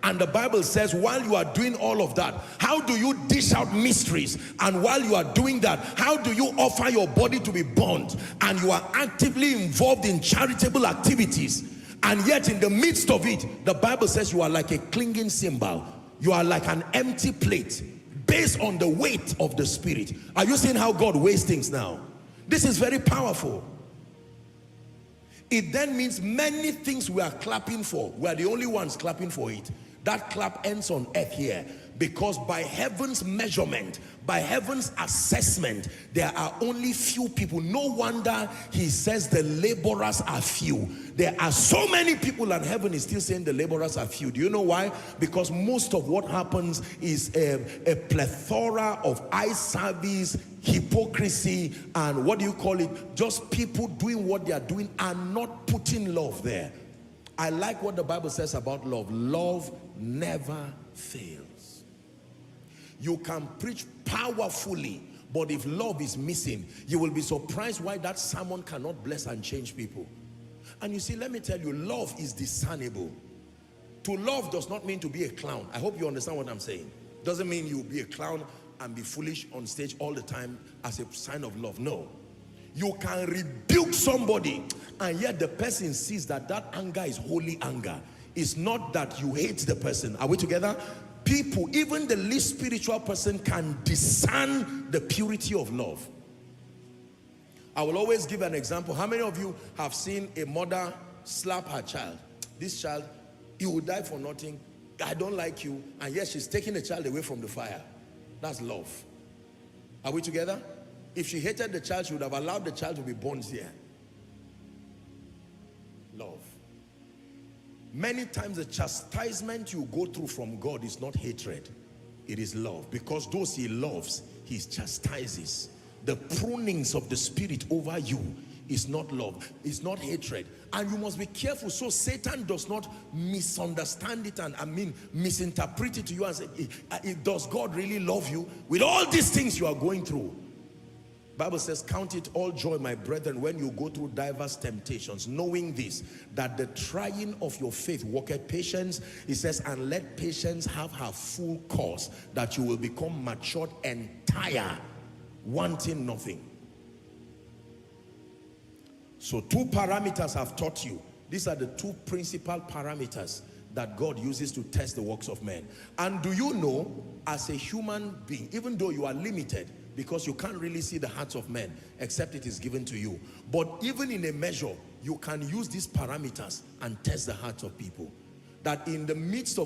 And the Bible says while you are doing all of that, how do you dish out mysteries? And while you are doing that, how do you offer your body to be burnt? And you are actively involved in charitable activities. And yet in the midst of it, the Bible says you are like a clinging cymbal. You are like an empty plate based on the weight of the Spirit. Are you seeing how God weighs things now? This is very powerful. It then means many things we are clapping for, we are the only ones clapping for it. That clap ends on earth here, because by heaven's measurement, by heaven's assessment, there are only few people. No wonder he says the laborers are few. There are so many people, and heaven is still saying the laborers are few. Do you know why? Because most of what happens is a plethora of eye service, hypocrisy, and what do you call it? Just people doing what they are doing and not putting love there. I like what the Bible says about love. Love never fails. You can preach powerfully, but if love is missing, you will be surprised why that sermon cannot bless and change people. And you see, let me tell you, love is discernible. To love does not mean to be a clown. I hope you understand what I'm saying. Doesn't mean you'll be a clown and be foolish on stage all the time as a sign of love. No. You can rebuke somebody, and yet the person sees that that anger is holy anger. It's not that you hate the person. Are we together? People, even the least spiritual person, can discern the purity of love. I will always give an example. How many of you have seen a mother slap her child? This child, he will die for nothing. I don't like you. And yet she's taking the child away from the fire. That's love. Are we together? If she hated the child, she would have allowed the child to be born here. Love. Many times the chastisement you go through from God is not hatred. It is love. Because those he loves, he chastises. The prunings of the Spirit over you is not love. It's not hatred. And you must be careful so Satan does not misunderstand it and misinterpret it to you and say, does God really love you? With all these things you are going through. Bible says, count it all joy, my brethren, when you go through diverse temptations, knowing this, that the trying of your faith worketh patience. It says, and let patience have her full course, that you will become matured, entire, wanting nothing. So 2 parameters I've taught you. These are the 2 principal parameters that God uses to test the works of men. And do you know, as a human being, even though you are limited, because you can't really see the hearts of men except it is given to you, but even in a measure, you can use these parameters and test the hearts of people. That in the midst of